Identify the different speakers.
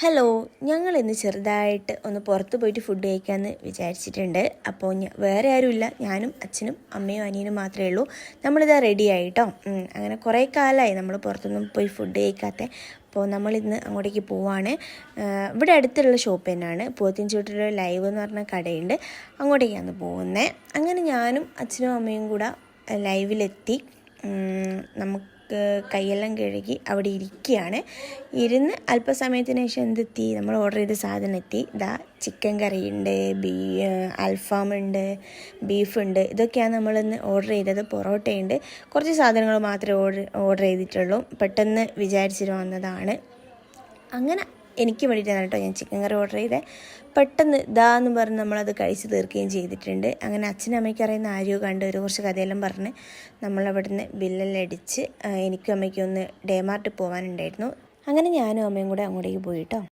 Speaker 1: Hello, ഞങ്ങൾ ഇന്ന് ചെറുതായിട്ട് ഒന്ന് പുറത്ത് പോയിട്ട് ഫുഡ് കഴിക്കാമെന്ന് വിചാരിച്ചിട്ടുണ്ട്. അപ്പോൾ വേറെ ആരുമില്ല, ഞാനും അച്ഛനും അമ്മയും അനിയനും മാത്രമേ ഉള്ളൂ. നമ്മളിതാ റെഡി ആയിട്ടോ. അങ്ങനെ കുറേ കാലമായി നമ്മൾ പുറത്തൊന്നും പോയി ഫുഡ് കഴിക്കാത്ത. അപ്പോൾ നമ്മളിന്ന് അങ്ങോട്ടേക്ക് പോവാണ്. ഇവിടെ അടുത്തുള്ള ഷോപ്പ് തന്നെയാണ്, പോത്തിൻചോട്ടിലുള്ള ലൈവ് എന്ന് പറഞ്ഞ കടയുണ്ട്, അങ്ങോട്ടേക്കാണ് പോകുന്നത്. അങ്ങനെ ഞാനും അച്ഛനും അമ്മയും കൂടെ ലൈവിലെത്തി. നമുക്ക് കൈയെല്ലാം കഴുകി അവിടെ ഇരിക്കുകയാണ്. ഇരുന്ന് അല്പസമയത്തിന് ശേഷം എന്തെത്തി, നമ്മൾ ഓർഡർ ചെയ്ത സാധനം എത്തി. ഇതാ ചിക്കൻ കറിയുണ്ട്, അൽഫാമുണ്ട്, ബീഫുണ്ട്. ഇതൊക്കെയാണ് നമ്മളിന്ന് ഓർഡർ ചെയ്തത്. പൊറോട്ടയുണ്ട്. കുറച്ച് സാധനങ്ങൾ മാത്രമേ ഓർഡർ ചെയ്തിട്ടുള്ളൂ. പെട്ടെന്ന് വിചാരിച്ചിട്ട് വന്നതാണ്. അങ്ങനെ എനിക്ക് വേണ്ടിയിട്ടാണ് കേട്ടോ ഞാൻ ചിക്കൻ കറി ഓർഡർ ചെയ്തത്. പെട്ടെന്ന് ഇതാന്ന് പറഞ്ഞ് നമ്മളത് കഴിച്ച് തീർക്കുകയും ചെയ്തിട്ടുണ്ട്. അങ്ങനെ അച്ഛനും അമ്മയ്ക്കും അറിയുന്ന ആരെയോ കണ്ട് കുറച്ച് കഥയെല്ലാം പറഞ്ഞ് നമ്മളവിടുന്ന് ബില്ലെല്ലാം അടിച്ച് എനിക്കും അമ്മയ്ക്കും ഒന്ന് ഡേമാർട്ടിൽ പോകാനുണ്ടായിരുന്നു. അങ്ങനെ ഞാനും അമ്മയും കൂടെ അങ്ങോട്ടേക്ക് പോയിട്ടോ.